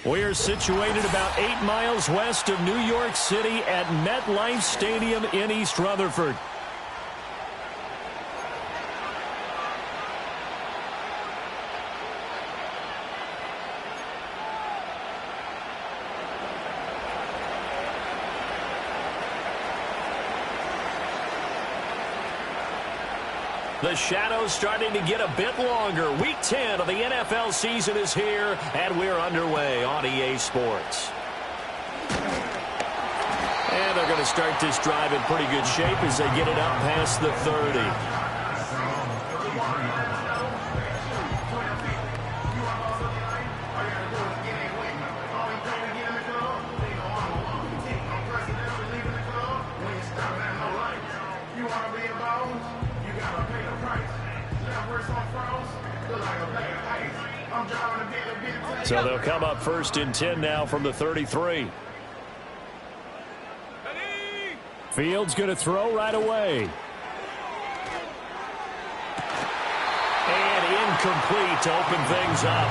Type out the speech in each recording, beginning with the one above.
We're situated about 8 miles west of New York City at MetLife Stadium in East Rutherford. The shadow's starting to get a bit longer. Week 10 of the NFL season is here, and we're underway on EA Sports. And they're going to start this drive in pretty good shape as they get it up past the 30. So they'll come up 1st and 10 now from the 33. Fields going to throw right away. And incomplete to open things up.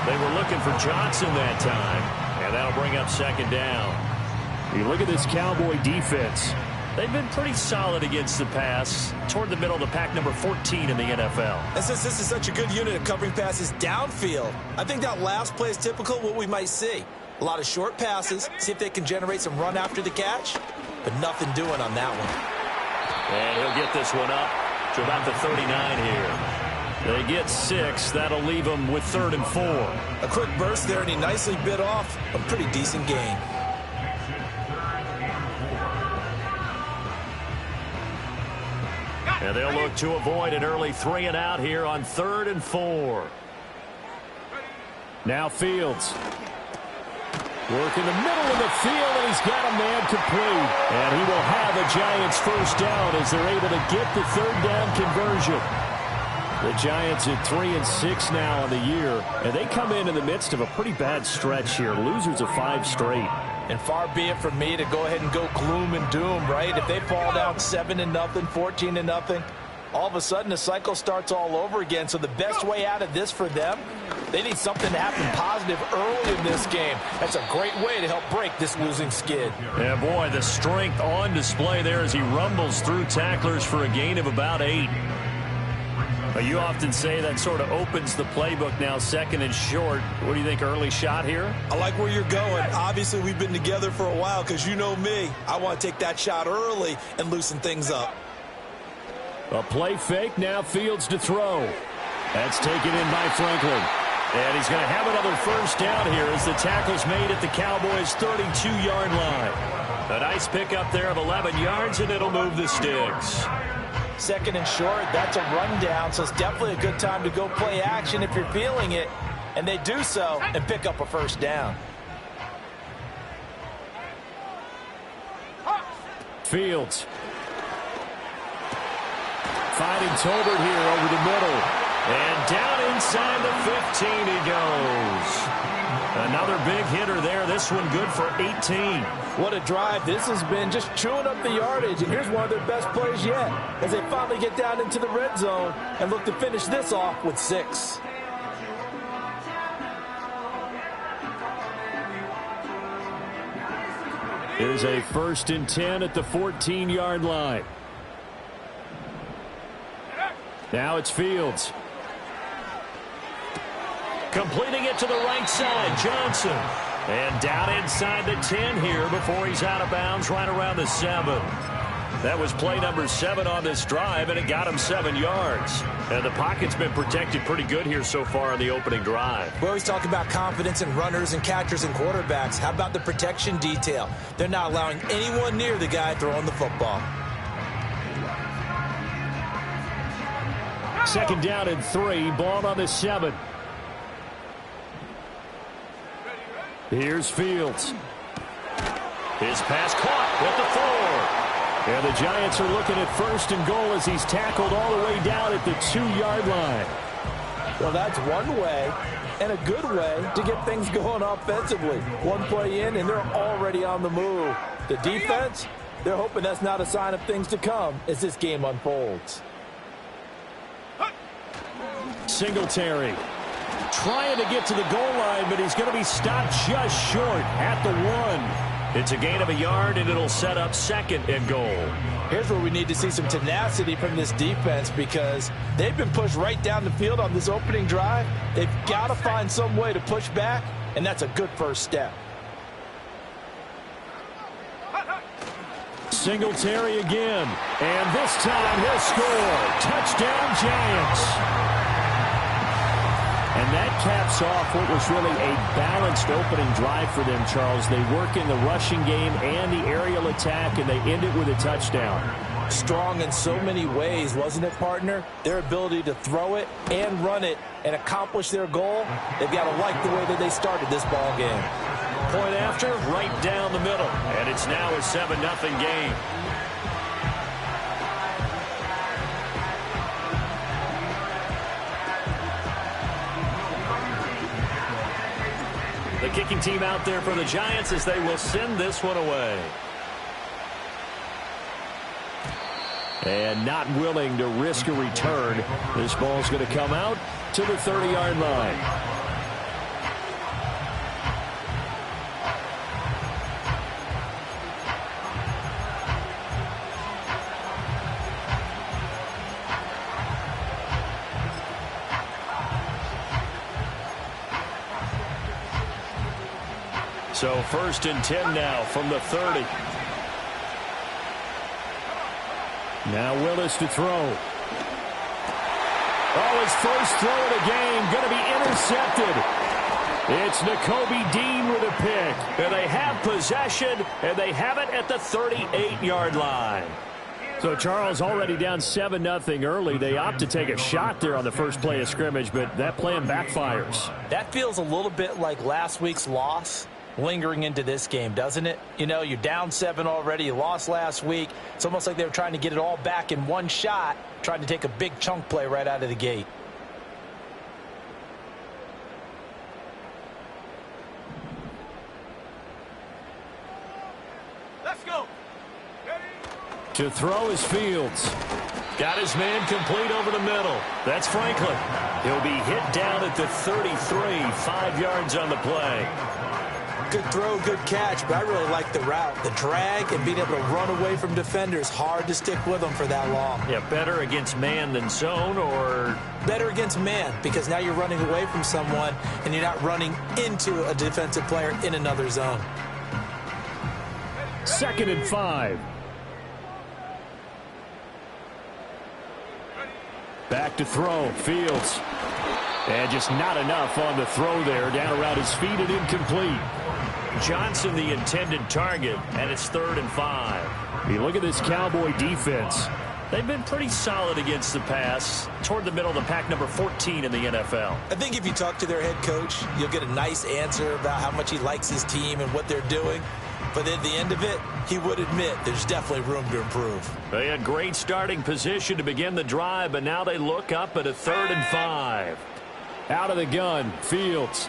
They were looking for Johnson that time, and that'll bring up 2nd down. You look at this Cowboy defense. They've been pretty solid against the pass, toward the middle of the pack, number 14 in the NFL. And since this is such a good unit of covering passes downfield, I think that last play is typical of what we might see. A lot of short passes, see if they can generate some run after the catch, but nothing doing on that one. And he'll get this one up to about the 39 here. They get 6. That'll leave them with 3rd and 4. A quick burst there, and he nicely bit off a pretty decent gain. And they'll look to avoid an early 3 and out here on 3rd and 4. Now Fields. Work in the middle of the field, and he's got a man complete. And he will have a Giants 1st down as they're able to get the 3rd down conversion. The Giants at 3 and 6 now on the year, and they come in the midst of a pretty bad stretch here. Losers of 5 straight. And far be it from me to go ahead and go gloom and doom, right? If they fall down 7-0, 14-0, all of a sudden the cycle starts all over again. So the best way out of this for them, they need something to happen positive early in this game. That's a great way to help break this losing skid. Yeah, boy, the strength on display there as he rumbles through tacklers for a gain of about 8. But you often say that sort of opens the playbook now, 2nd and short. What do you think, early shot here? I like where you're going. Obviously, we've been together for a while because you know me. I want to take that shot early and loosen things up. A play fake, now Fields to throw. That's taken in by Franklin. And he's going to have another 1st down here as the tackle's made at the Cowboys' 32-yard line. A nice pickup there of 11 yards, and it'll move the sticks. 2nd and short, that's a rundown, so it's definitely a good time to go play action if you're feeling it. And they do so and pick up a 1st down. Fields. Finding Tolbert here over the middle. And down inside the 15 he goes. Another big hitter there. This one good for 18. What a drive this has been, just chewing up the yardage. And here's one of their best plays yet as they finally get down into the red zone and look to finish this off with 6. Here's a 1st and 10 at the 14-yard line. Now it's Fields. Completing it to the right side, Johnson. And down inside the 10 here before he's out of bounds right around the 7. That was play number 7 on this drive, and it got him 7 yards. And the pocket's been protected pretty good here so far on the opening drive. We always talk about confidence in runners and catchers and quarterbacks. How about the protection detail? They're not allowing anyone near the guy throwing the football. 2nd down and 3, ball on the 7. Here's Fields. His pass caught with the 4. And the Giants are looking at 1st and goal as he's tackled all the way down at the 2-yard line. Well, that's one way and a good way to get things going offensively. One play in, and they're already on the move. The defense, they're hoping that's not a sign of things to come as this game unfolds. Singletary. Trying to get to the goal line, but he's going to be stopped just short at the 1. It's a gain of a yard, and it'll set up 2nd and goal. Here's where we need to see some tenacity from this defense because they've been pushed right down the field on this opening drive. They've got to find some way to push back, and that's a good first step. Singletary again, and this time he'll score. Touchdown, Giants. And that caps off what was really a balanced opening drive for them, Charles. They work in the rushing game and the aerial attack, and they end it with a touchdown. Strong in so many ways, wasn't it, partner? Their ability to throw it and run it and accomplish their goal, they've got to like the way that they started this ball game. Point after, right down the middle. And it's now a 7-0 game. The kicking team out there for the Giants as they will send this one away. And not willing to risk a return. This ball's going to come out to the 30-yard line. So 1st and 10 now from the 30. Now Willis to throw. Oh, his first throw of the game going to be intercepted. It's Nakobe Dean with a pick. And they have possession, and they have it at the 38-yard line. So Charles already down 7-0 early. They opt to take a shot there on the first play of scrimmage, but that plan backfires. That feels a little bit like last week's loss lingering into this game, doesn't it? You know, you're down 7 already. You lost last week. It's almost like they were trying to get it all back in one shot, trying to take a big chunk play right out of the gate. Let's go. To throw is Fields. Got his man complete over the middle. That's Franklin. He'll be hit down at the 33, 5 yards on the play. Good throw, good catch, but I really like the route. The drag and being able to run away from defenders, hard to stick with them for that long. Yeah, better against man than zone, or? Better against man, because now you're running away from someone and you're not running into a defensive player in another zone. 2nd and 5. Back to throw, Fields. And just not enough on the throw there, down around his feet and incomplete. Johnson the intended target, and it's 3rd and 5. You look at this Cowboy defense. They've been pretty solid against the pass, toward the middle of the pack, number 14 in the NFL. I think if you talk to their head coach, you'll get a nice answer about how much he likes his team and what they're doing. But at the end of it, he would admit there's definitely room to improve. They had great starting position to begin the drive, but now they look up at a 3rd and 5. Out of the gun, Fields.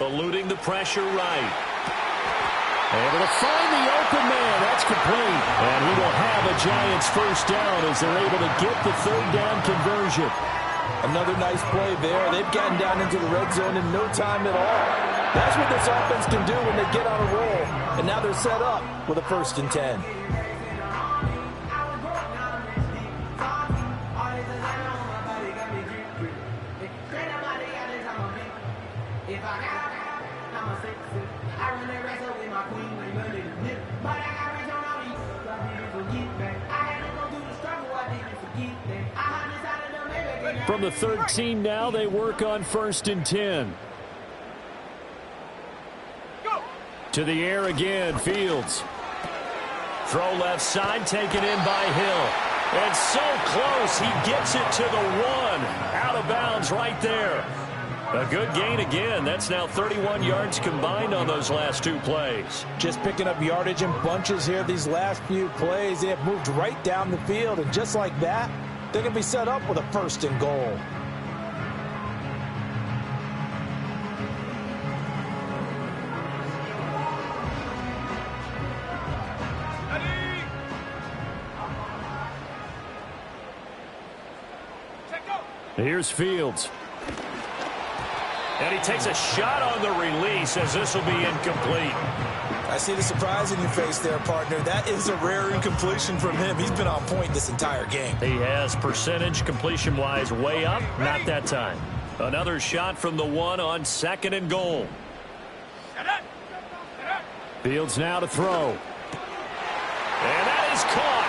Eluding the pressure right. Able to find the open man. That's complete. And he will have a Giants first down as they're able to get the 3rd down conversion. Another nice play there. They've gotten down into the red zone in no time at all. That's what this offense can do when they get on a roll. And now they're set up with a 1st and 10. From the 13 now, they work on 1st and 10. Go. To the air again, Fields. Throw left side, taken in by Hill. And so close, he gets it to the 1. Out of bounds right there. A good gain again. That's now 31 yards combined on those last 2 plays. Just picking up yardage in bunches here these last few plays. They have moved right down the field, and just like that, they're going to be set up with a 1st and goal. Ready. Check go. Here's Fields. And he takes a shot on the release as this will be incomplete. I see the surprise in your face there, partner. That is a rare incompletion from him. He's been on point this entire game. He has percentage completion-wise way up. Not that time. Another shot from the one on 2nd and goal. Fields now to throw. And that is caught.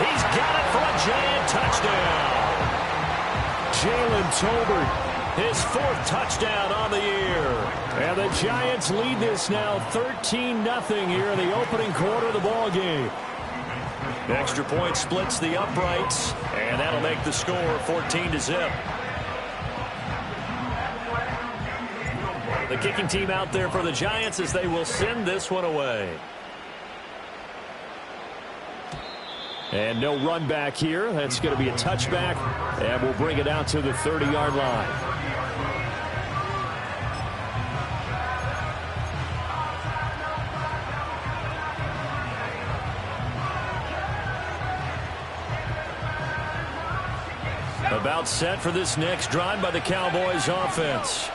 He's got it for a giant touchdown. Jalen Tolbert, his 4th touchdown on the year. And the Giants lead this now 13-0 here in the opening quarter of the ball game. Extra point splits the uprights, and that'll make the score 14-0. The kicking team out there for the Giants as they will send this one away. And no run back here. That's going to be a touchback, and we'll bring it out to the 30-yard line. About set for this next drive by the Cowboys offense.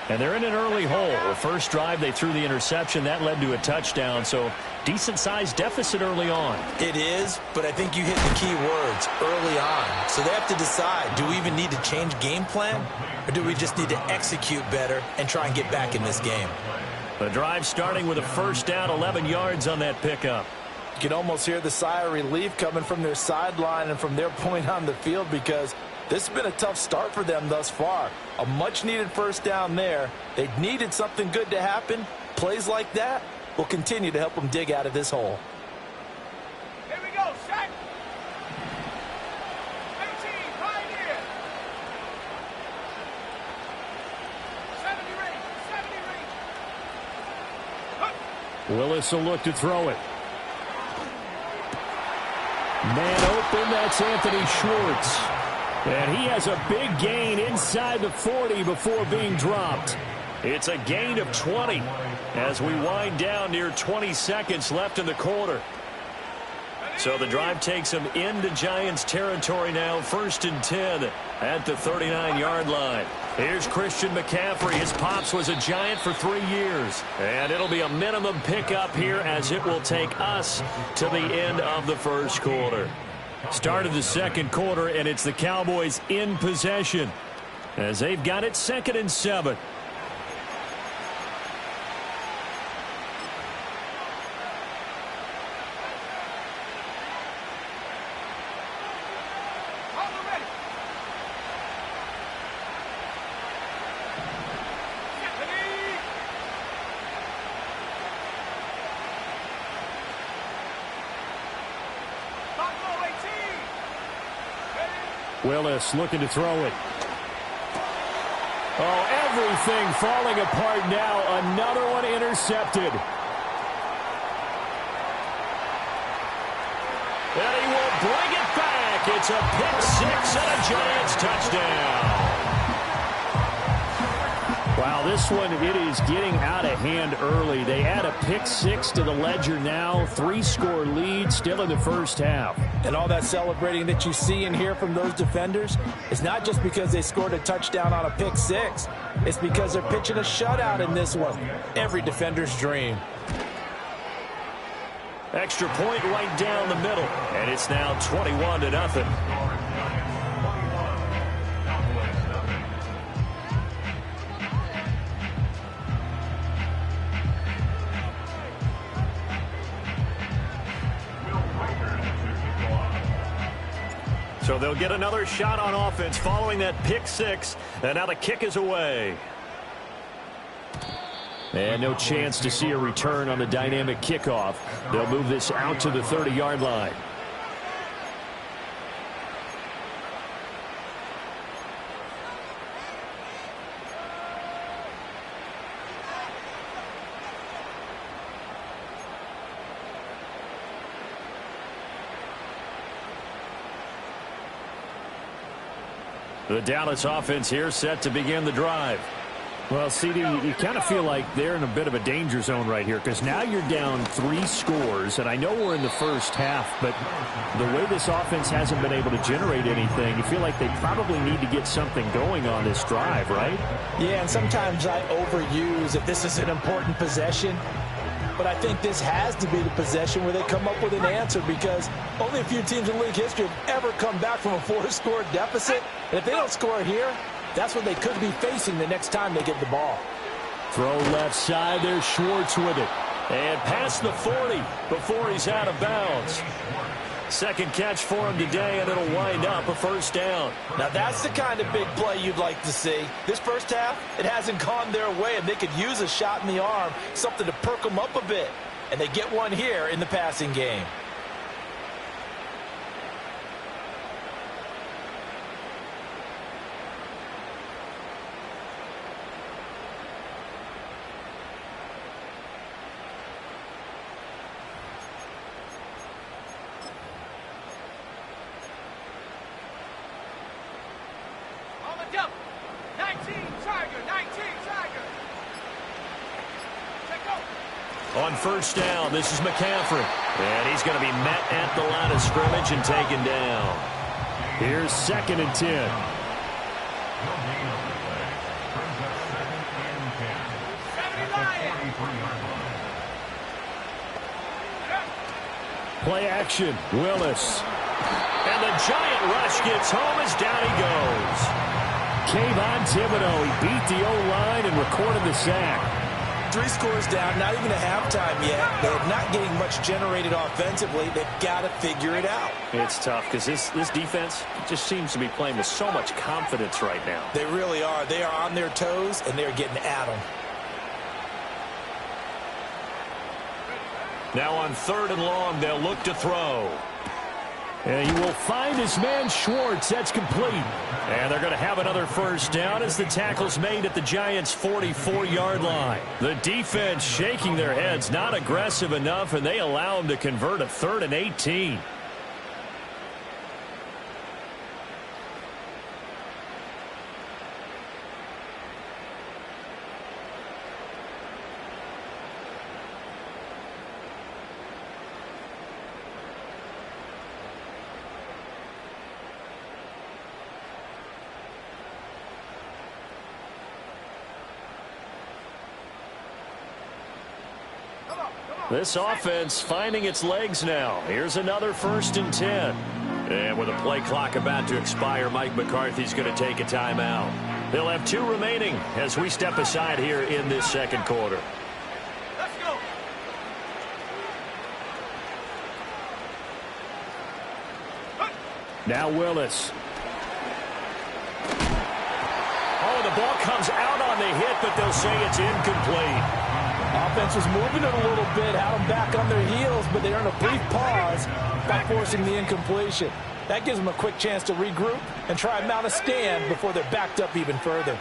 And they're in an early hole. The first drive, they threw the interception. That led to a touchdown, so decent-sized deficit early on. It is, but I think you hit the key words, early on. So they have to decide, do we even need to change game plan, or do we just need to execute better and try and get back in this game? The drive starting with a first down, 11 yards on that pickup. You can almost hear the sigh of relief coming from their sideline and from their point on the field because this has been a tough start for them thus far. A much-needed first down there. They needed something good to happen. Plays like that will continue to help them dig out of this hole. Here we go, set. 18, right here. 70 ring. Willis will look to throw it. Man open, that's Anthony Schwartz. And he has a big gain inside the 40 before being dropped. It's a gain of 20 as we wind down near 20 seconds left in the quarter. So the drive takes him into Giants territory now, 1st and 10 at the 39-yard line. Here's Christian McCaffrey. His pops was a Giant for 3 years. And it'll be a minimum pickup here as it will take us to the end of the first quarter. Start of the second quarter, and it's the Cowboys in possession as they've got it 2nd and 7. Willis looking to throw it. Oh, everything falling apart now. Another one intercepted. And he will bring it back. It's a pick-6 and a Giants touchdown. Wow, this one, it is getting out of hand early. They add a pick-6 to the ledger now. 3-score lead still in the first half. And all that celebrating that you see and hear from those defenders is not just because they scored a touchdown on a pick-6. It's because they're pitching a shutout in this one. Every defender's dream. Extra point right down the middle. And it's now 21-0. So they'll get another shot on offense following that pick-6. And now the kick is away. And no chance to see a return on the dynamic kickoff. They'll move this out to the 30-yard line. The Dallas offense here set to begin the drive. Well, CD, you kind of feel like they're in a bit of a danger zone right here because now you're down 3 scores, and I know we're in the first half, but the way this offense hasn't been able to generate anything, you feel like they probably need to get something going on this drive, right? Yeah, and sometimes I overuse if this is an important possession, but I think this has to be the possession where they come up with an answer because only a few teams in league history have ever come back from a 4-score deficit, and if they don't score here, that's what they could be facing the next time they get the ball. Throw left side. There's Schwartz with it. And past the 40 before he's out of bounds. Second catch for him today, and it'll wind up a first down. Now that's the kind of big play you'd like to see. This first half, it hasn't gone their way, and they could use a shot in the arm, something to perk them up a bit. And they get one here in the passing game. On first down, this is McCaffrey. And he's going to be met at the line of scrimmage and taken down. Here's 2nd and 10. Play action, Willis. And the giant rush gets home as down he goes. Kayvon Thibodeau, he beat the O-line and recorded the sack. 3 scores down, not even a halftime yet. They're not getting much generated offensively. They've got to figure it out. It's tough because this defense just seems to be playing with so much confidence right now. They really are. They are on their toes, and they're getting at them. Now on 3rd and long, they'll look to throw. And he will find his man Schwartz. That's complete. And they're going to have another first down as the tackle's made at the Giants' 44-yard line. The defense shaking their heads, not aggressive enough, and they allow him to convert a 3rd and 18. This offense finding its legs now. Here's another 1st and 10. And with a play clock about to expire, Mike McCarthy's going to take a timeout. They'll have 2 remaining as we step aside here in this 2nd quarter. Let's go. Now Willis. Oh, the ball comes out on the hit, but they'll say it's incomplete. Offense was moving it a little bit, had them back on their heels, but they earned a brief pause by forcing the incompletion. That gives them a quick chance to regroup and try and mount a stand before they're backed up even further.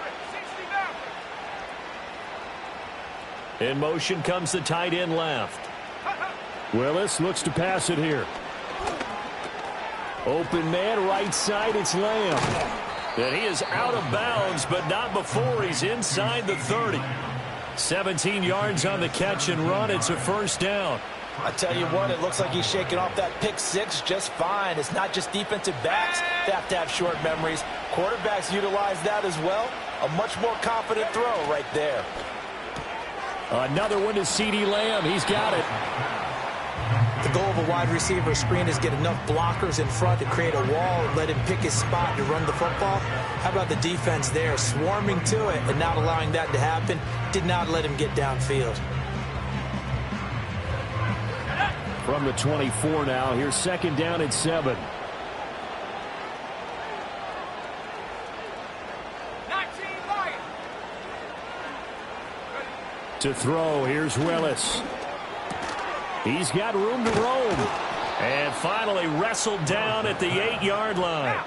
In motion comes the tight end left. Willis looks to pass it here. Open man, right side, it's Lamb. And he is out of bounds, but not before he's inside the 30. 17 yards on the catch and run. It's a first down. I tell you what, it looks like he's shaking off that pick 6 just fine. It's not just defensive backs that have to have short memories. Quarterbacks utilize that as well. A much more confident throw right there. Another one to CeeDee Lamb. He's got it. The goal of a wide receiver screen is get enough blockers in front to create a wall and let him pick his spot to run the football. How about the defense there, swarming to it and not allowing that to happen? Did not let him get downfield. From the 24 now, here's 2nd down and 7. 19 Lions. To throw, here's Willis. He's got room to roam. And finally wrestled down at the 8-yard line.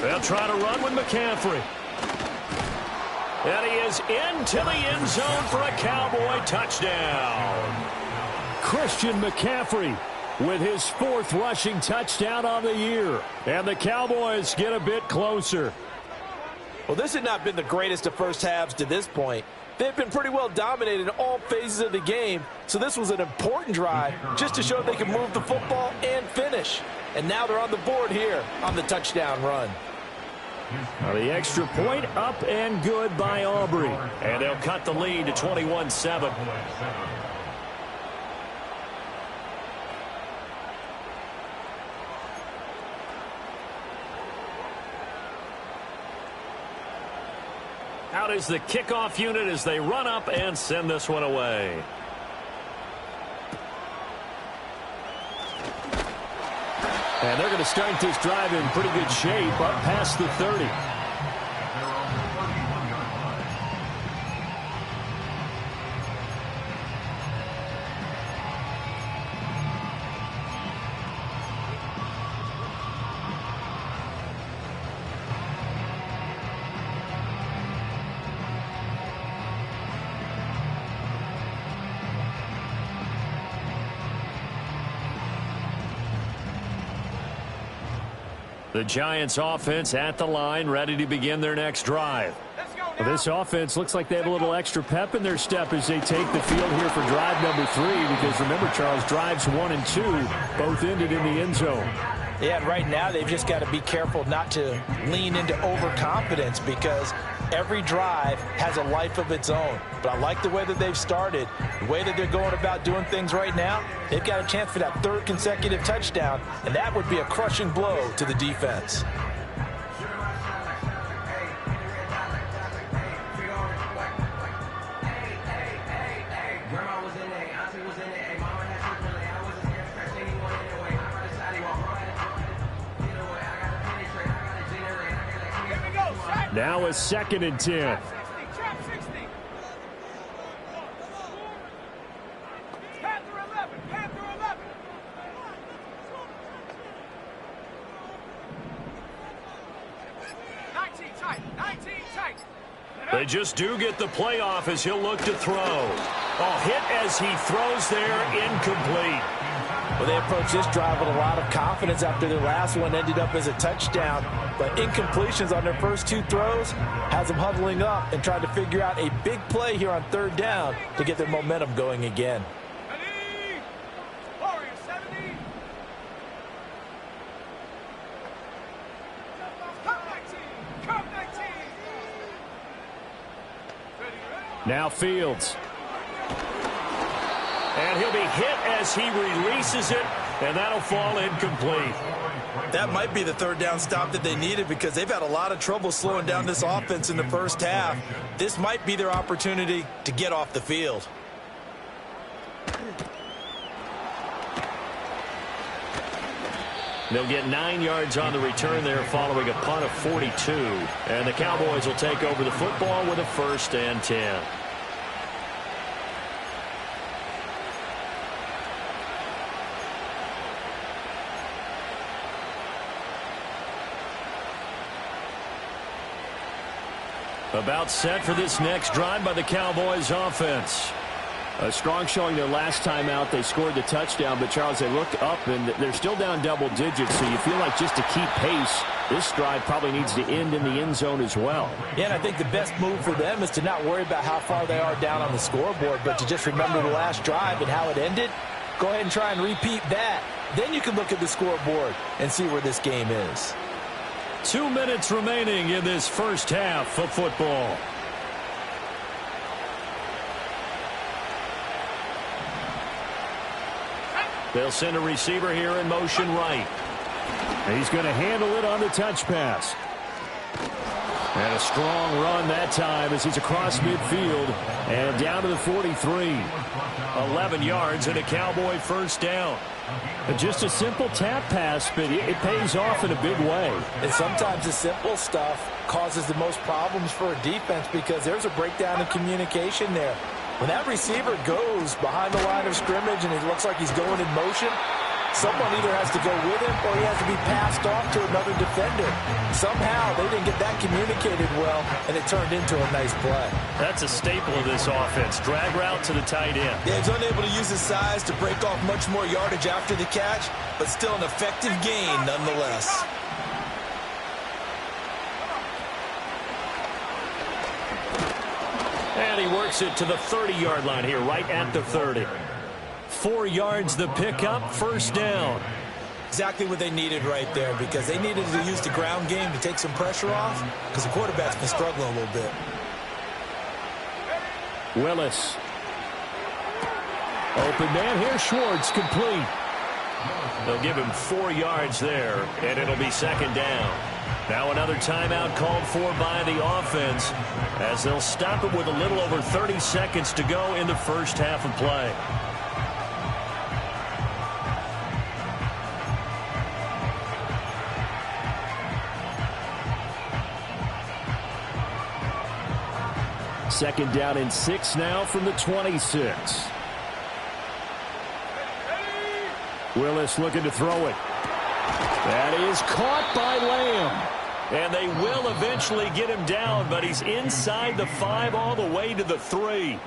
They'll try to run with McCaffrey. And he is into the end zone for a Cowboy touchdown. Christian McCaffrey with his 4th rushing touchdown on the year. And the Cowboys get a bit closer. Well, this had not been the greatest of first halves to this point. They've been pretty well dominated in all phases of the game, so this was an important drive just to show they can move the football and finish. And now they're on the board here on the touchdown run. Now the extra point up and good by Aubrey. And they'll cut the lead to 21-7. Out is the kickoff unit as they run up and send this one away. And they're going to start this drive in pretty good shape up past the 30. The Giants offense at the line, ready to begin their next drive. Well, this offense looks like they have a little extra pep in their step as they take the field here for drive number 3, because remember, Charles, drives 1 and 2 both ended in the end zone. Yeah, and right now they've just got to be careful not to lean into overconfidence, because every drive has a life of its own. But I like the way that they've started, the way that they're going about doing things right now. They've got a chance for that 3rd consecutive touchdown, and that would be a crushing blow to the defense. Now a 2nd and 10. They just do get the playoff as he'll look to throw. Hit as he throws there, incomplete. Well, they approached this drive with a lot of confidence after their last one ended up as a touchdown. But incompletions on their first 2 throws has them huddling up and trying to figure out a big play here on 3rd down to get their momentum going again. Now Fields. And he'll be hit as he releases it, and that'll fall incomplete. That might be the 3rd down stop that they needed, because they've had a lot of trouble slowing down this offense in the first half. This might be their opportunity to get off the field. They'll get 9 yards on the return there following a punt of 42. And the Cowboys will take over the football with a 1st and 10. About set for this next drive by the Cowboys offense. A strong showing their last time out. They scored the touchdown, but Charles, they look up and they're still down double digits, so you feel like just to keep pace, this drive probably needs to end in the end zone as well. Yeah, and I think the best move for them is to not worry about how far they are down on the scoreboard, but to just remember the last drive and how it ended. Go ahead and try and repeat that. Then you can look at the scoreboard and see where this game is. 2 minutes remaining in this first half of football. They'll send a receiver here in motion right. He's going to handle it on the touch pass. And a strong run that time as he's across midfield and down to the 43. 11 yards and a Cowboy 1st down. Just a simple tap pass, but it pays off in a big way. And sometimes the simple stuff causes the most problems for a defense, because there's a breakdown in communication there. When that receiver goes behind the line of scrimmage and it looks like he's going in motion, Someone either has to go with him or he has to be passed off to another defender. Somehow they didn't get that communicated well, and it turned into a nice play. That's a staple of this offense. Drag route to the tight end. Yeah, he's unable to use his size to break off much more yardage after the catch, but still an effective gain nonetheless. And he works it to the 30-yard line here, right at the 30. 4 yards the pickup, first down. Exactly what they needed right there, because they needed to use the ground game to take some pressure off, because the quarterback's been struggling a little bit. Willis. Open man here, Schwartz, complete. They'll give him 4 yards there, and it'll be second down. Now another timeout called for by the offense, as they'll stop it with a little over 30 seconds to go in the first half of play. Second down and 6 now from the 26. Willis looking to throw it. That is caught by Lamb. And they will eventually get him down, but he's inside the 5 all the way to the 3.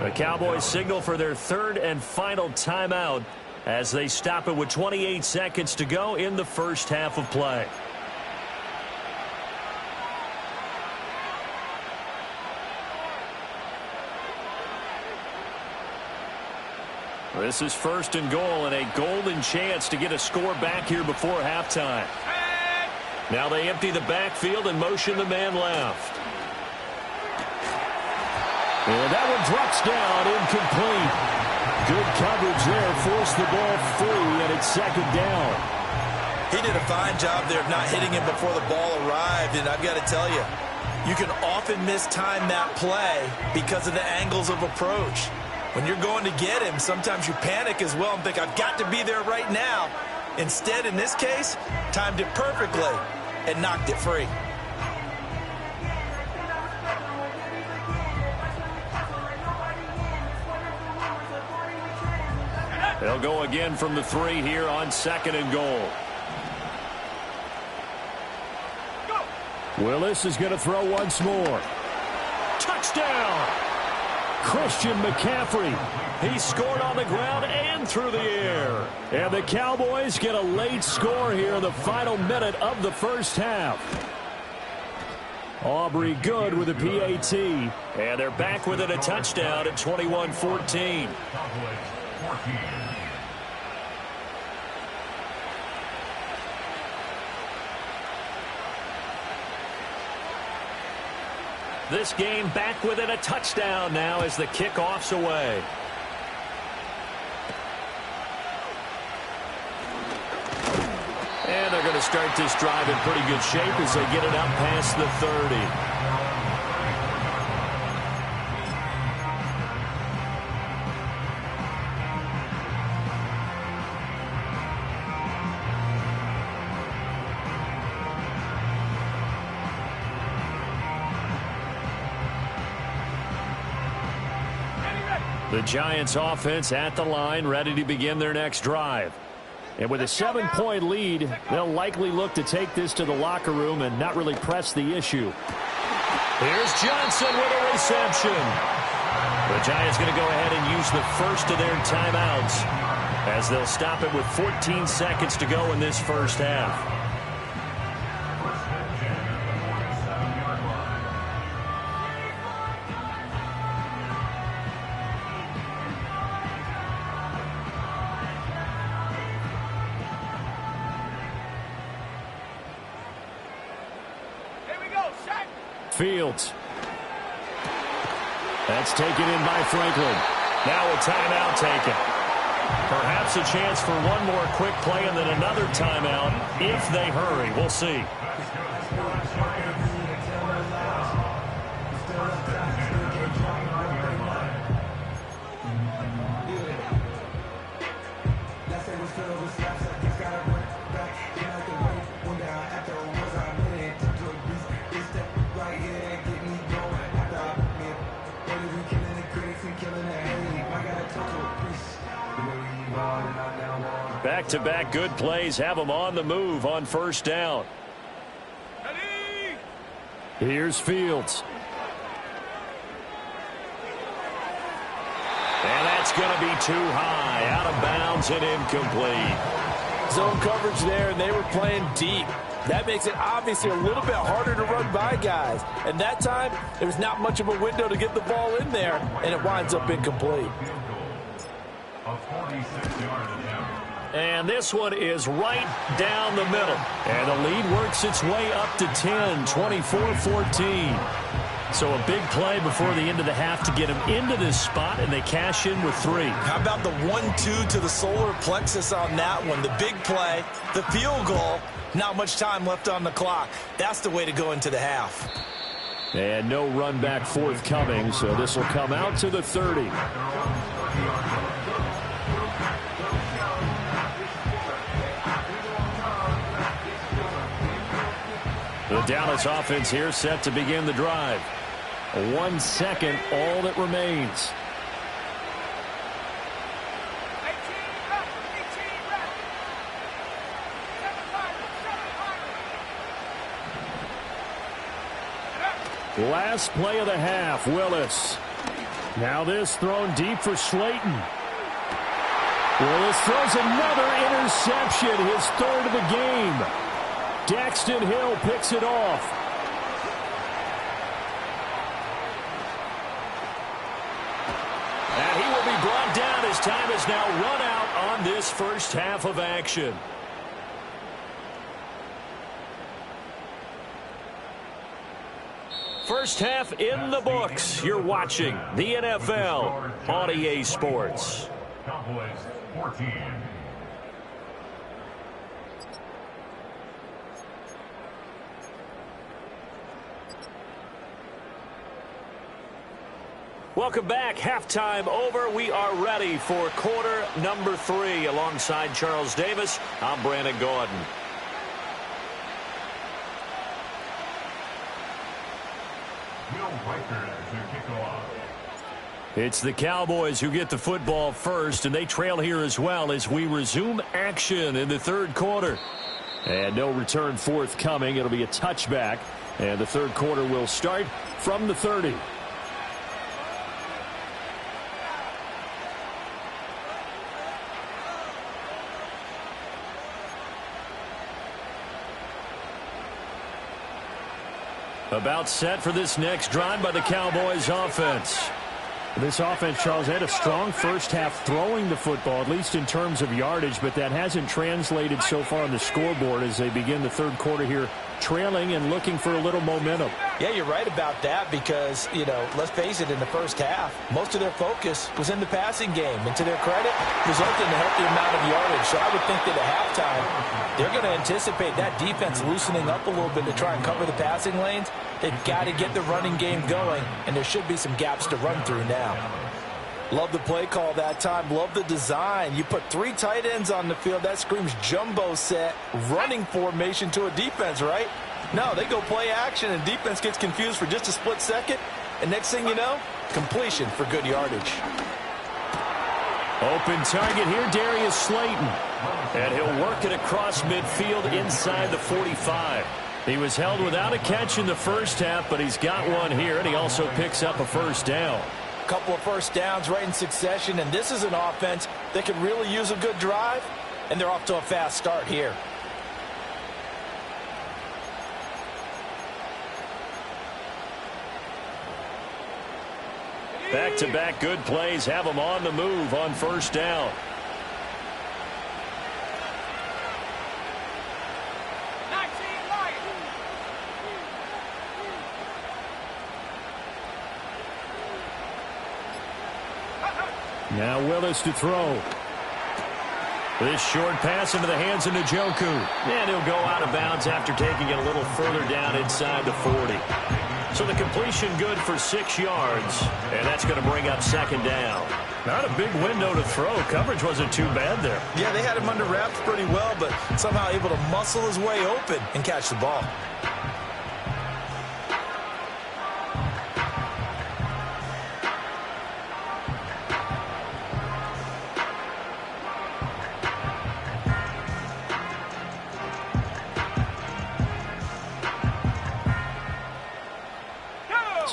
The Cowboys signal for their third and final timeout as they stop it with 28 seconds to go in the first half of play. This is first and goal and a golden chance to get a score back here before halftime. Now they empty the backfield and motion the man left. And that one drops down, incomplete. Good coverage there, forced the ball free, and it's second down. He did a fine job there of not hitting him before the ball arrived, and I've got to tell you, you can often mistime that play because of the angles of approach. When you're going to get him, sometimes you panic as well and think, I've got to be there right now. Instead, in this case, timed it perfectly and knocked it free. They'll go again from the 3 here on second and goal. Willis is going to throw once more. Touchdown! Christian McCaffrey. He scored on the ground and through the air. And the Cowboys get a late score here in the final minute of the first half. Aubrey good with a PAT. And they're back with it, a touchdown at 21-14. This game back within a touchdown now as the kickoff's away. And they're going to start this drive in pretty good shape as they get it up past the 30. The Giants offense at the line, ready to begin their next drive. And with a 7-point lead, they'll likely look to take this to the locker room and not really press the issue. Here's Johnson with a reception. The Giants going to go ahead and use the first of their timeouts as they'll stop it with 14 seconds to go in this first half. Fields. That's taken in by Franklin. Now a timeout taken. Perhaps a chance for one more quick play and then another timeout if they hurry. We'll see. Back-to-back good plays have them on the move on first down. Ready? Here's Fields. And that's going to be too high, out of bounds and incomplete. Zone coverage there, and they were playing deep. That makes it obviously a little bit harder to run by guys. And that time, there was not much of a window to get the ball in there, and it winds up incomplete. And this one is right down the middle. And the lead works its way up to 10, 24-14. So a big play before the end of the half to get him into this spot, and they cash in with 3. How about the 1-2 to the solar plexus on that one? The big play, the field goal, not much time left on the clock. That's the way to go into the half. And no run back forthcoming, so this will come out to the 30. The Dallas offense here set to begin the drive. 1 second, all that remains. 18 left. 18 left. 7 5. Last play of the half, Willis. Now this thrown deep for Slayton. Willis throws another interception, his 3rd of the game. Daxton Hill picks it off. And he will be brought down as time is now run out on this first half of action. First half in the books. You're watching the NFL on EA Sports. Cowboys 14. Welcome back. Halftime over. We are ready for quarter number 3. Alongside Charles Davis, I'm Brandon Gordon. It's the Cowboys who get the football first, and they trail here as well as we resume action in the 3rd quarter. And no return forthcoming. It'll be a touchback, and the 3rd quarter will start from the 30. About set for this next drive by the Cowboys offense. This offense, Charles, had a strong first half throwing the football, at least in terms of yardage, but that hasn't translated so far on the scoreboard as they begin the 3rd quarter here, trailing and looking for a little momentum. Yeah, you're right about that because, you know, let's face it, in the first half, most of their focus was in the passing game. And to their credit, resulted in a healthy amount of yardage. So I would think that at halftime, they're going to anticipate that defense loosening up a little bit to try and cover the passing lanes. They've got to get the running game going, and there should be some gaps to run through now. Love the play call that time. Love the design. You put 3 tight ends on the field. That screams jumbo set, running formation to a defense, right? No, they go play action, and defense gets confused for just a split second. And next thing you know, completion for good yardage. Open target here, Darius Slayton. And he'll work it across midfield inside the 45. He was held without a catch in the first half, but he's got one here, and he also picks up a first down. Couple of first downs right in succession, and this is an offense that could really use a good drive, and they're off to a fast start here. Back-to-back good plays have them on the move on first down. Now Willis to throw. This short pass into the hands of Njoku. And he'll go out of bounds after taking it a little further down inside the 40. So the completion good for 6 yards. And that's going to bring up 2nd down. Not a big window to throw. Coverage wasn't too bad there. Yeah, they had him under wraps pretty well, but somehow able to muscle his way open and catch the ball.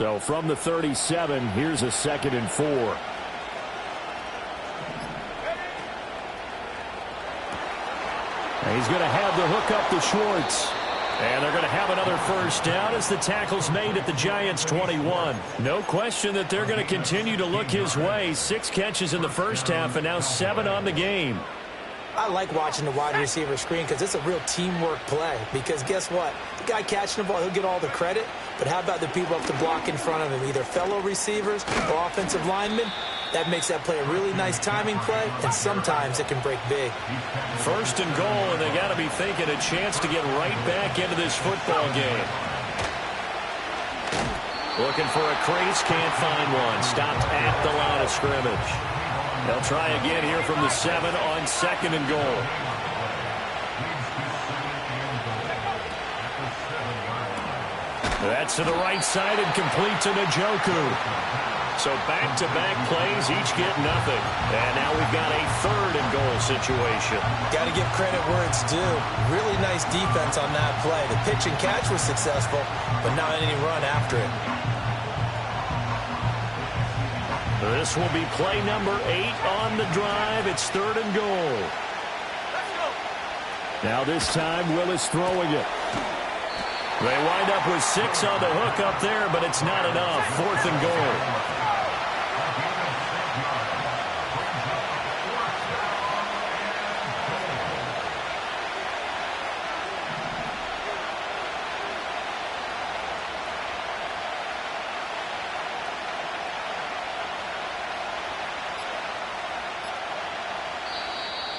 So from the 37, here's a 2nd and 4. And he's going to have the hook up to Schwartz. And they're going to have another first down as the tackle's made at the Giants' 21. No question that they're going to continue to look his way. 6 catches in the first half and now 7 on the game. I like watching the wide receiver screen because it's a real teamwork play. Because guess what? The guy catching the ball, he'll get all the credit. But how about the people up to block in front of him, either fellow receivers or offensive linemen? That makes that play a really nice timing play, and sometimes it can break big. 1st and goal, and they got to be thinking a chance to get right back into this football game. Looking for a crease, can't find one. Stopped at the line of scrimmage. They'll try again here from the 7 on 2nd and goal. That's to the right side and complete to Njoku. So back-to-back plays, each get nothing. And now we've got a 3rd and goal situation. Got to give credit where it's due. Really nice defense on that play. The pitch and catch was successful, but not any run after it. This will be play number 8 on the drive. It's 3rd and goal. Now this time, Willis throwing it. They wind up with 6 on the hook up there, but it's not enough. 4th and goal.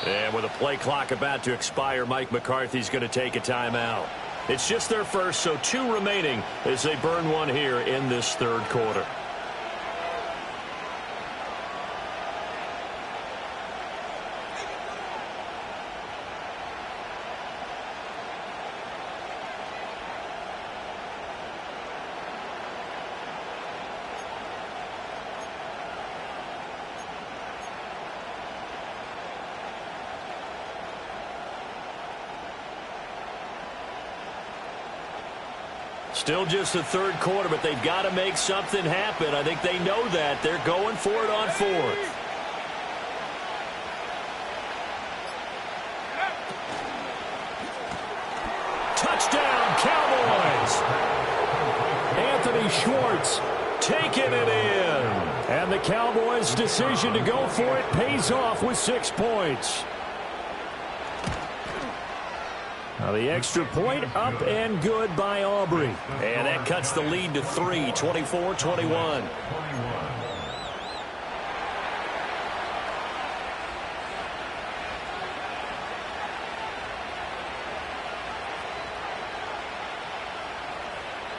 And with a play clock about to expire, Mike McCarthy's going to take a timeout. It's just their first, so 2 remaining as they burn one here in this 3rd quarter. Still just the 3rd quarter, but they've got to make something happen. I think they know that. They're going for it on 4th. Touchdown, Cowboys! Anthony Schwartz taking it in. And the Cowboys' decision to go for it pays off with 6 points. Now the extra point up and good by Aubrey. And that cuts the lead to 3, 24-21.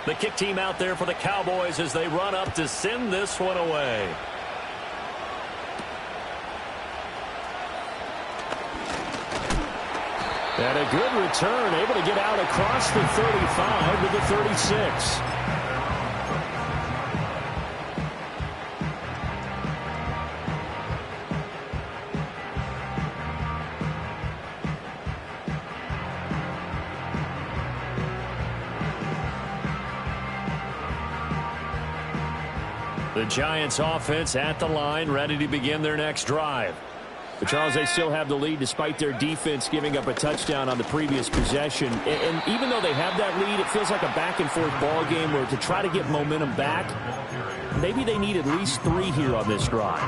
The kick team out there for the Cowboys as they run up to send this one away. And a good return, able to get out across the 35 to the 36. The Giants offense at the line, ready to begin their next drive. But Charles, they still have the lead despite their defense giving up a touchdown on the previous possession. And even though they have that lead, it feels like a back-and-forth ball game where to try to get momentum back, maybe they need at least 3 here on this drive.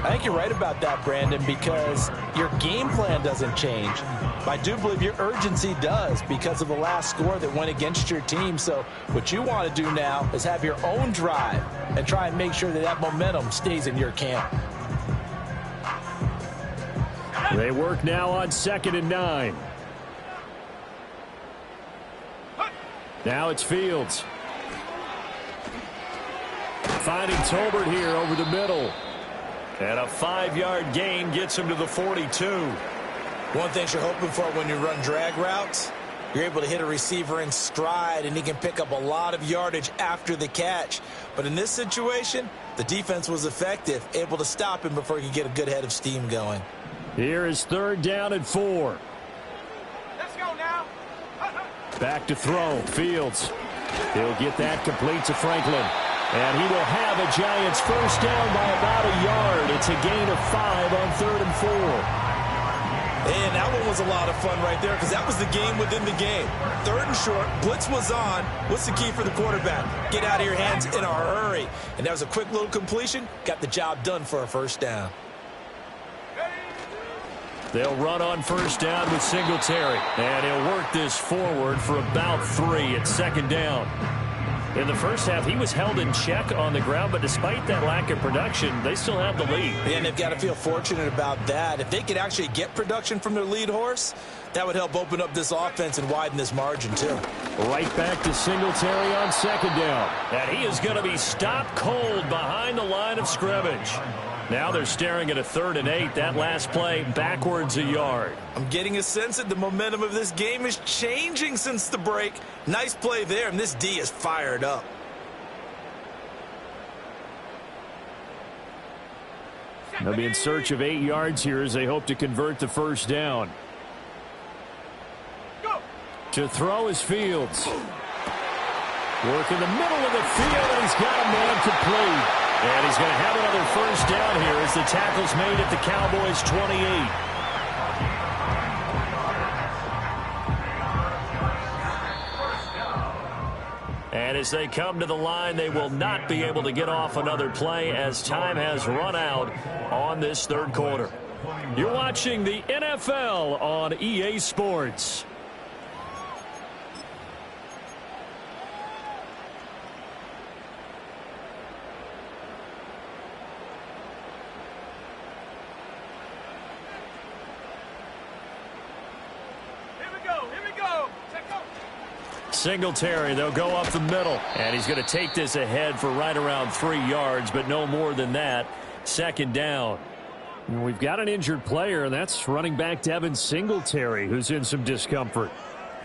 I think you're right about that, Brandon, because your game plan doesn't change. I do believe your urgency does because of the last score that went against your team. So what you want to do now is have your own drive and try and make sure that that momentum stays in your camp. They work now on 2nd and 9. Now it's Fields. Finding Tolbert here over the middle. And a 5-yard gain gets him to the 42. One thing you're hoping for when you run drag routes, you're able to hit a receiver in stride, and he can pick up a lot of yardage after the catch. But in this situation, the defense was effective, able to stop him before he could get a good head of steam going. Here is 3rd down and 4. Let's go now. Back to throw. Fields. He'll get that complete to Franklin. And he will have a Giants first down by about a yard. It's a gain of 5 on 3rd and 4. And that one was a lot of fun right there because that was the game within the game. 3rd and short, blitz was on. What's the key for the quarterback? Get out of your hands in a hurry. And that was a quick little completion. Got the job done for a first down. They'll run on first down with Singletary. And he'll work this forward for about 3 at 2nd down. In the first half, he was held in check on the ground, but despite that lack of production, they still have the lead. And they've got to feel fortunate about that. If they could actually get production from their lead horse, that would help open up this offense and widen this margin, too. Right back to Singletary on 2nd down. And he is going to be stopped cold behind the line of scrimmage. Now they're staring at a 3rd and 8. That last play backwards a yard. I'm getting a sense that the momentum of this game is changing since the break. Nice play there, and this D is fired up. They'll be in search of 8 yards here as they hope to convert the first down. To throw is Fields. Work in the middle of the field, and he's got a man complete. And he's going to have another first down here as the tackle's made at the Cowboys' 28. And as they come to the line, they will not be able to get off another play as time has run out on this 3rd quarter. You're watching the NFL on EA Sports. Singletary, they'll go up the middle. And he's going to take this ahead for right around 3 yards, but no more than that. 2nd down. And we've got an injured player, and that's running back Devin Singletary, who's in some discomfort.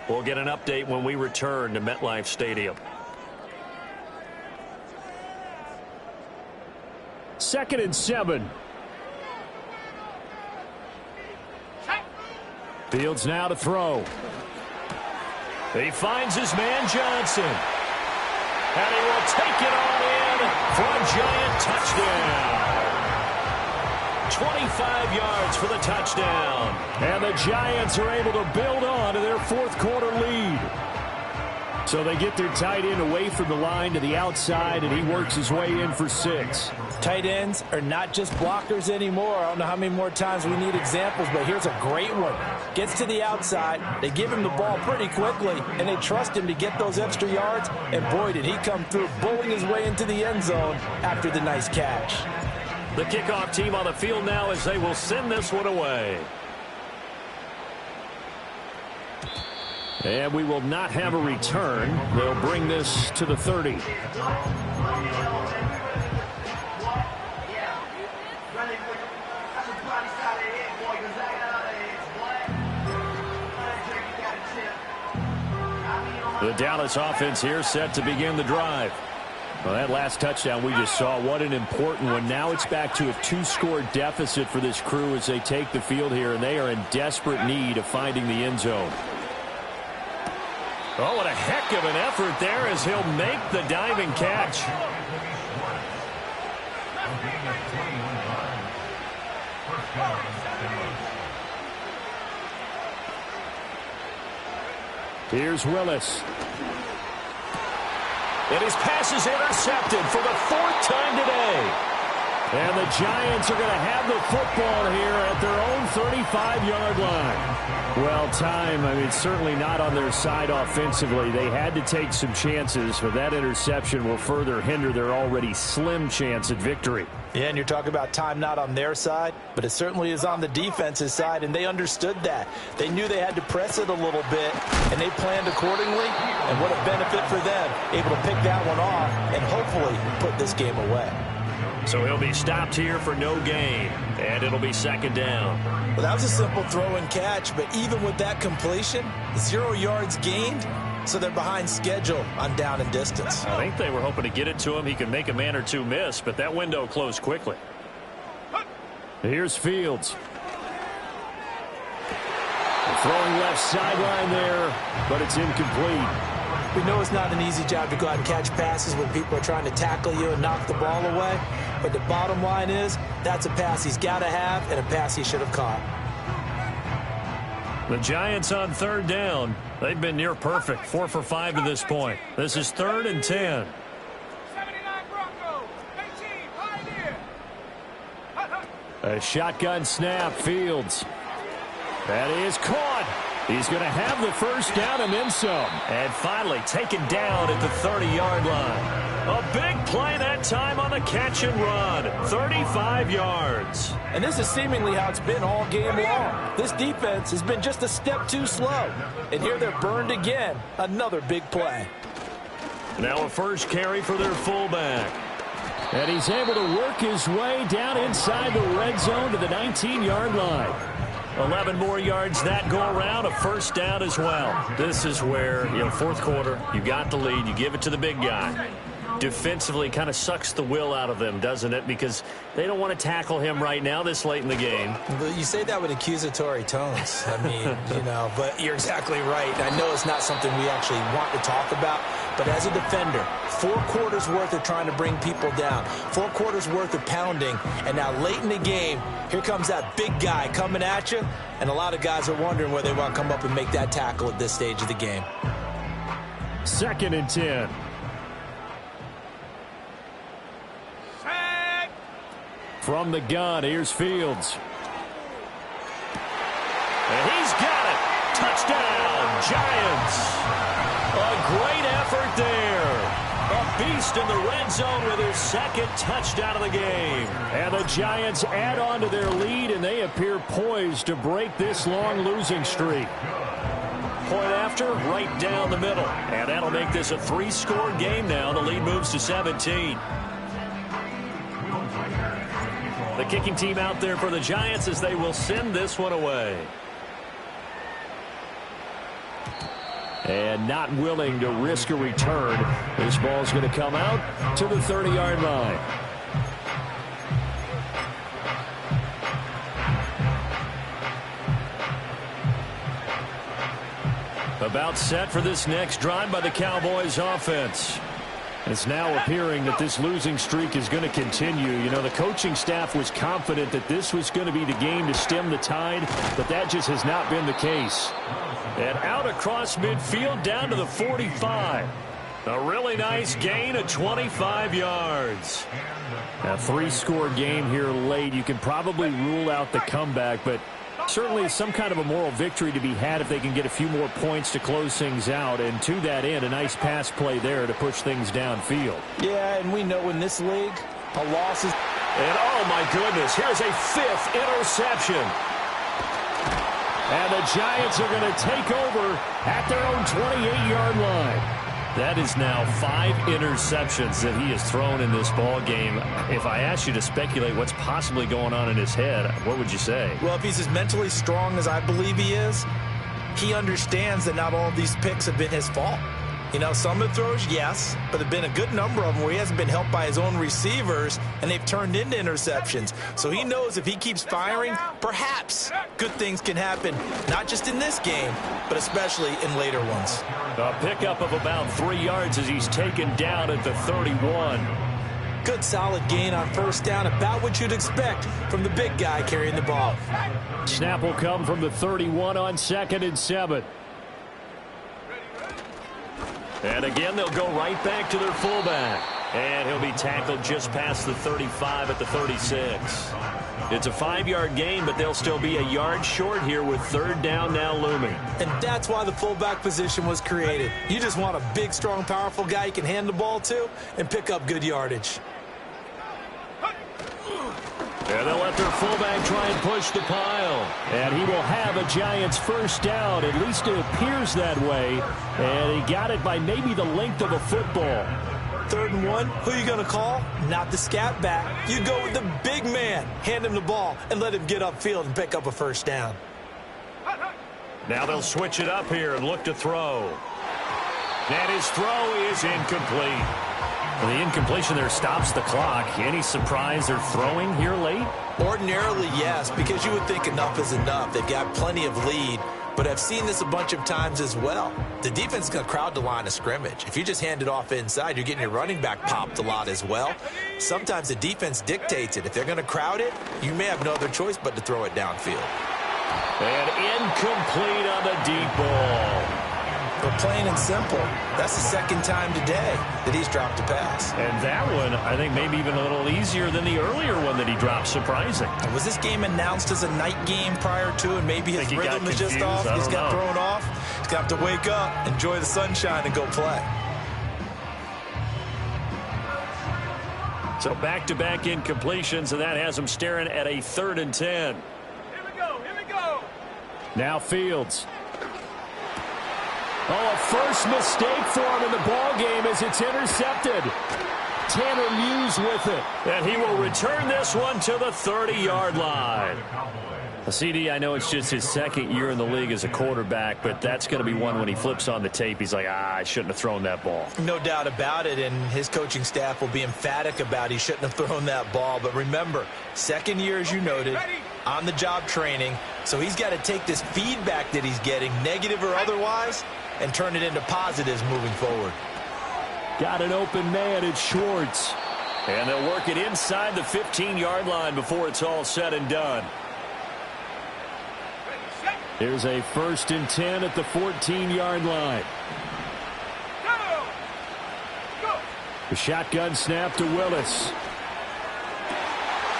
We'll get an update when we return to MetLife Stadium. 2nd and 7. Fields now to throw. He finds his man Johnson. And he will take it on in for a Giant touchdown. 25 yards for the touchdown. And the Giants are able to build on to their 4th quarter lead. So they get their tight end away from the line to the outside, and he works his way in for 6. Tight ends are not just blockers anymore. I don't know how many more times we need examples, but here's a great one. Gets to the outside, they give him the ball pretty quickly, and they trust him to get those extra yards, and boy, did he come through, bowling his way into the end zone after the nice catch. The kickoff team on the field now as they will send this one away. And we will not have a return. They'll bring this to the 30. The Dallas offense here set to begin the drive. Well, that last touchdown we just saw, what an important one. Now it's back to a 2-score deficit for this crew as they take the field here, and they are in desperate need of finding the end zone. Oh, what a heck of an effort there as he'll make the diving catch. Here's Willis. And his pass is intercepted for the 4th time today. And the Giants are going to have the football here at their own 35-yard line. Well, time, I mean, certainly not on their side offensively. They had to take some chances, but that interception will further hinder their already slim chance at victory. Yeah, and you're talking about time not on their side, but it certainly is on the defense's side, and they understood that. They knew they had to press it a little bit, and they planned accordingly, and what a benefit for them, able to pick that one off and hopefully put this game away. So he'll be stopped here for no gain, and it'll be 2nd down. Well, that was a simple throw and catch, but even with that completion, 0 yards gained, so they're behind schedule on down and distance. I think they were hoping to get it to him. He could make a man or two miss, but that window closed quickly. Here's Fields. Throwing left sideline there, but it's incomplete. We know it's not an easy job to go out and catch passes when people are trying to tackle you and knock the ball away. But the bottom line is, that's a pass he's got to have and a pass he should have caught. The Giants on third down. They've been near perfect, 4 for 5 to this point. This is 3rd and 10. 79 Broncos, 18, Pioneer. A shotgun snap, Fields. That is caught. He's going to have the first down and then some. And finally taken down at the 30-yard line. A big play that time on the catch and run. 35 yards. And this is seemingly how it's been all game long. This defense has been just a step too slow. And here they're burned again. Another big play. Now a first carry for their fullback. And he's able to work his way down inside the red zone to the 19-yard line. 11 more yards that go around, a first down as well. This is where, fourth quarter, you got the lead, you give it to the big guy. Defensively kind of sucks the will out of them, doesn't it? Because they don't want to tackle him right now this late in the game. But you say that with accusatory tones. I mean, but you're exactly right. I know it's not something we actually want to talk about, but as a defender, 4 quarters worth of trying to bring people down, 4 quarters worth of pounding, and now late in the game, here comes that big guy coming at you, and a lot of guys are wondering where they want to come up and make that tackle at this stage of the game. 2nd and 10. From the gun, here's Fields. And he's got it. Touchdown, Giants. A great effort there. A beast in the red zone with his 2nd touchdown of the game. And the Giants add on to their lead, and they appear poised to break this long losing streak. Point after, right down the middle. And that'll make this a 3-score game now. The lead moves to 17. The kicking team out there for the Giants as they will send this one away. And not willing to risk a return. This ball's going to come out to the 30-yard line. About set for this next drive by the Cowboys offense. It's now appearing that this losing streak is going to continue. The coaching staff was confident that this was going to be the game to stem the tide, but that just has not been the case. And out across midfield down to the 45. A really nice gain of 25 yards. A 3-score game here late. You can probably rule out the comeback, but certainly some kind of a moral victory to be had if they can get a few more points to close things out. And to that end, a nice pass play there to push things downfield. Yeah, and we know in this league, a loss is... And oh my goodness, here's a 5th interception. And the Giants are going to take over at their own 28-yard line. That is now 5 interceptions that he has thrown in this ball game. If I asked you to speculate what's possibly going on in his head, what would you say? Well, if he's as mentally strong as I believe he is, he understands that not all of these picks have been his fault. Some of the throws, yes, but there have been a good number of them where he hasn't been helped by his own receivers, and they've turned into interceptions. So he knows if he keeps firing, perhaps good things can happen, not just in this game, but especially in later ones. A pickup of about 3 yards as he's taken down at the 31. Good solid gain on first down, about what you'd expect from the big guy carrying the ball. Snap will come from the 31 on 2nd and 7. And again, they'll go right back to their fullback. And he'll be tackled just past the 35 at the 36. It's a 5-yard gain, but they'll still be a yard short here with 3rd down now looming. And that's why the fullback position was created. You just want a big, strong, powerful guy you can hand the ball to and pick up good yardage. And they'll let their fullback try and push the pile. And he will have a Giants first down. At least it appears that way. And he got it by maybe the length of a football. 3rd and 1, who are you going to call? Not the scat back. You go with the big man. Hand him the ball and let him get upfield and pick up a first down. Now they'll switch it up here and look to throw. And his throw is incomplete. Well, the incompletion there stops the clock. Any surprise they're throwing here late? Ordinarily, yes, because you would think enough is enough. They've got plenty of lead. but I've seen this a bunch of times as well. The defense is going to crowd the line of scrimmage. If you just hand it off inside, you're getting your running back popped a lot as well. Sometimes the defense dictates it. If they're going to crowd it, you may have no other choice but to throw it downfield. And incomplete on the deep ball. But plain and simple, that's the second time today that he's dropped a pass. And that one, I think, maybe even a little easier than the earlier one that he dropped. Surprising. And was this game announced as a night game prior to, and maybe his rhythm is just off? He's got thrown off. He's got to wake up, enjoy the sunshine, and go play. So back-to-back incompletions, and that has him staring at a 3rd and 10. Here we go. Here we go. Now Fields. Oh, a first mistake for him in the ball game as it's intercepted. Tanner Muse with it. And he will return this one to the 30-yard line. CD, I know it's just his second year in the league as a quarterback, but that's going to be one when he flips on the tape. He's like, I shouldn't have thrown that ball. No doubt about it, and his coaching staff will be emphatic about he shouldn't have thrown that ball. But remember, second year, as you noted, on-the-job training, so he's got to take this feedback that he's getting, negative or otherwise, and turn it into positives moving forward. Got an open man, it's Schwartz. And they'll work it inside the 15-yard line before it's all said and done. Here's a 1st and 10 at the 14-yard line. The shotgun snap to Willis.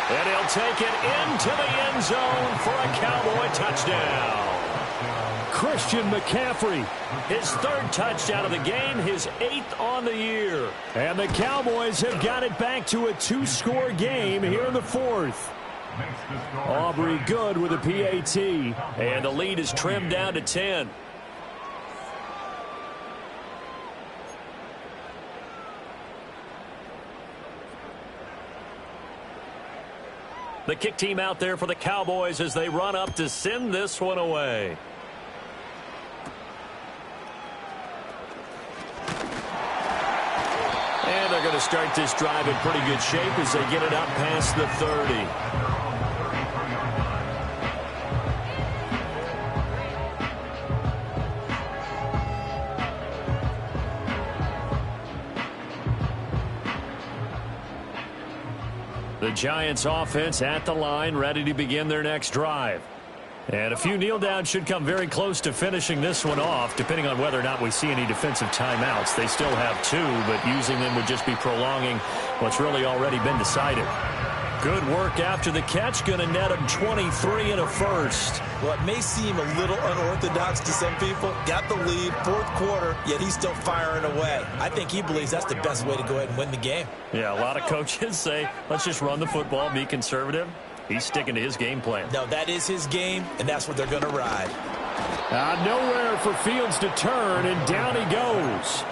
And he'll take it into the end zone for a Cowboy touchdown. Christian McCaffrey, his 3rd touchdown of the game, his 8th on the year. And the Cowboys have got it back to a 2-score game here in the 4th. Aubrey Good with a PAT, and the lead is trimmed down to 10. The kick team out there for the Cowboys as they run up to send this one away. And they're going to start this drive in pretty good shape as they get it up past the 30. The Giants offense at the line, ready to begin their next drive. And a few kneel downs should come very close to finishing this one off, depending on whether or not we see any defensive timeouts. They still have 2, but using them would just be prolonging what's really already been decided. Good work after the catch, going to net him 23 and a first. Well, it may seem a little unorthodox to some people. Got the lead, 4th quarter, yet he's still firing away. I think he believes that's the best way to go ahead and win the game. Yeah, a lot of coaches say, let's just run the football, be conservative. He's sticking to his game plan. No, that is his game, and that's what they're going to ride. Nowhere for Fields to turn, and down he goes.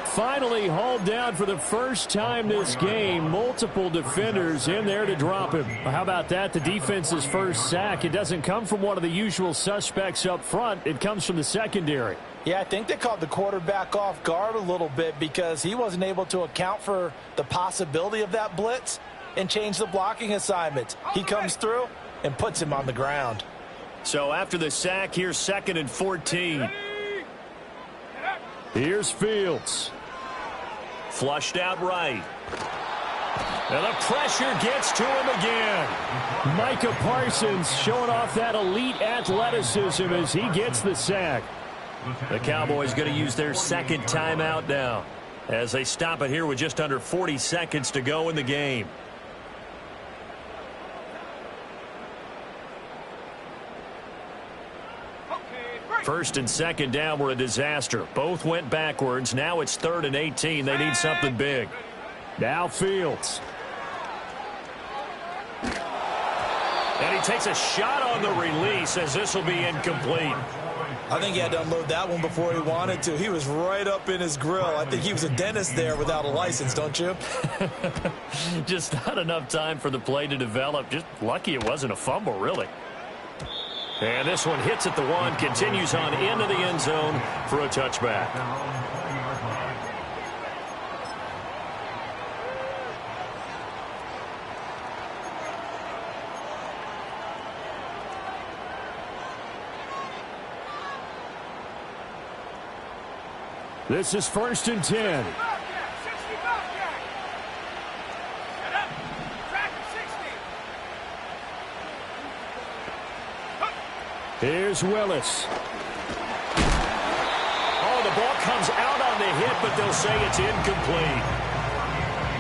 Finally hauled down for the first time this game. Multiple defenders in there to drop him. How about that? The defense's first sack. It doesn't come from one of the usual suspects up front. It comes from the secondary. Yeah, I think they caught the quarterback off guard a little bit because he wasn't able to account for the possibility of that blitz and change the blocking assignments. He comes through and puts him on the ground. So after the sack, here's 2nd and 14. Here's Fields. Flushed out right. And the pressure gets to him again. Micah Parsons showing off that elite athleticism as he gets the sack. The Cowboys going to use their 2nd timeout now as they stop it here with just under 40 seconds to go in the game. First and 2nd down were a disaster. Both went backwards. Now it's 3rd and 18. They need something big. Now Fields. And he takes a shot on the release as this will be incomplete. I think he had to unload that one before he wanted to. He was right up in his grill. I think he was a dentist there without a license, don't you? Just not enough time for the play to develop. Just lucky it wasn't a fumble, really. And this one hits at the 1, continues on into the end zone for a touchback. This is 1st and 10. Here's Willis. Oh, the ball comes out on the hit, but they'll say it's incomplete.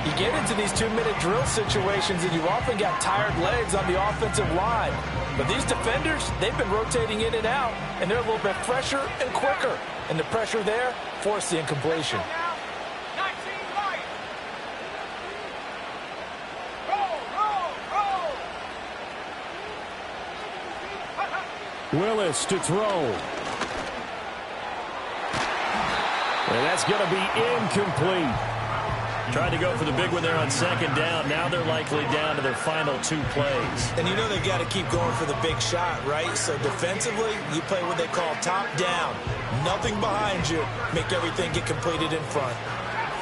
You get into these 2-minute drill situations, and you often got tired legs on the offensive line. But these defenders, they've been rotating in and out, and they're a little bit fresher and quicker. And the pressure there forced the incompletion. Willis to throw. And that's going to be incomplete. Trying to go for the big one there on 2nd down. Now they're likely down to their final 2 plays. And you know they've got to keep going for the big shot, right? So defensively, you play what they call top down. Nothing behind you. Make everything get completed in front.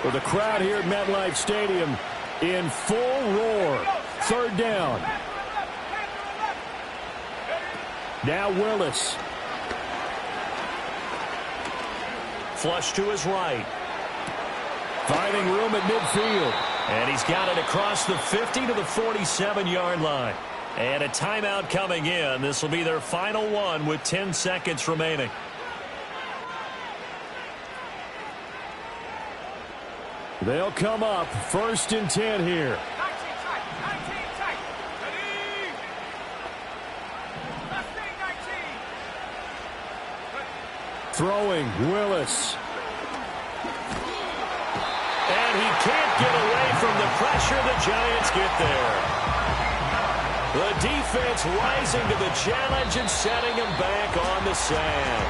Well, the crowd here at MetLife Stadium in full roar. 3rd down. Now Willis. Flush to his right. Finding room at midfield. And he's got it across the 50 to the 47-yard line. And a timeout coming in. This will be their final one with 10 seconds remaining. They'll come up 1st and 10 here. Throwing, Willis. And he can't get away from the pressure. The Giants get there. The defense rising to the challenge and setting him back on the sand.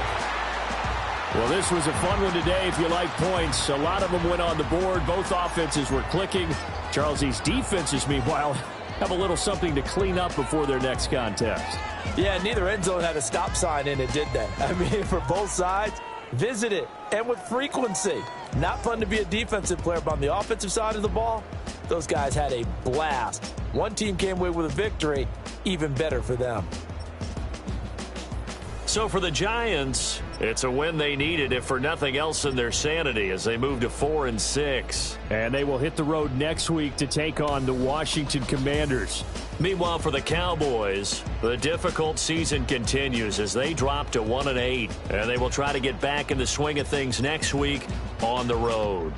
Well, this was a fun one today if you like points. A lot of them went on the board. Both offenses were clicking. Charles, these defenses, meanwhile, have a little something to clean up before their next contest. Yeah, neither end zone had a stop sign in it, did they? I mean, for both sides, visit it, and with frequency. Not fun to be a defensive player, but on the offensive side of the ball, those guys had a blast. One team came away with a victory, even better for them. So for the Giants, it's a win they needed, if for nothing else in their sanity, as they move to 4-6. And they will hit the road next week to take on the Washington Commanders. Meanwhile, for the Cowboys, the difficult season continues as they drop to 1-8. And they will try to get back in the swing of things next week on the road.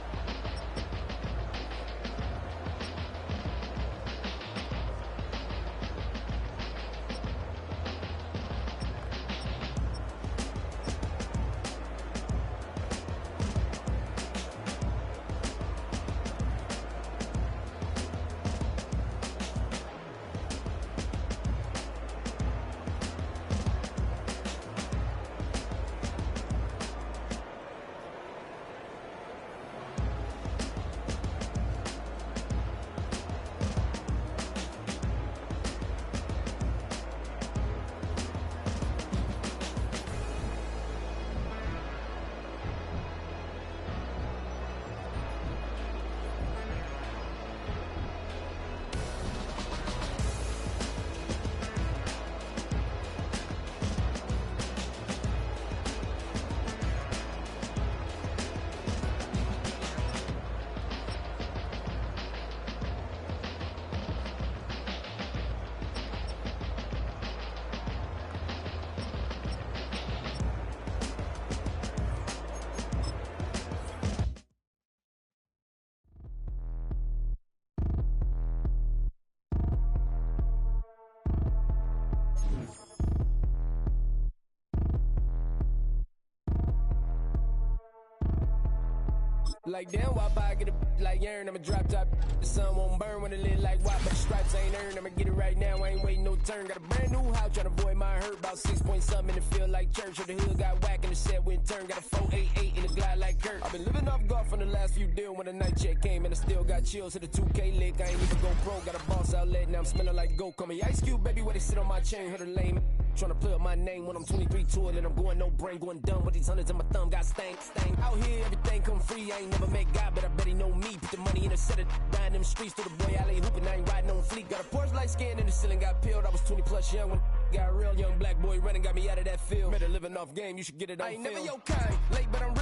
Like damn, why I get a like urn? I'ma drop top. The sun won't burn when it lit like why, but the stripes ain't earned. I'ma get it right now. I ain't waiting no turn. Got a brand new house, tryna avoid my hurt. About 6 point something in the field like church. Or the hood got whack and the set went turn. Got a 488 in the glide like Kurt. I've been living off golf on the last few deals. When the night check came and I still got chills to the 2K lick. I ain't even go pro. Got a boss outlet now I'm smelling like goat. Call me Ice Cube, baby, where they sit on my chain. Heard a lame. Tryna play up my name when I'm 23 to it and I'm going no brain, going dumb with these hundreds in my thumb. Got stank. Out here, everything come free. I ain't never met God, but I bet he know me. Put the money in a set of dying them streets to the boy alley hooping. I ain't riding on fleek. Got a Porsche light skin in the ceiling, got peeled. I was 20 plus young when got real young black boy running, got me out of that field. Better living off game, you should get it on film. I ain't never your kind, late, but I'm really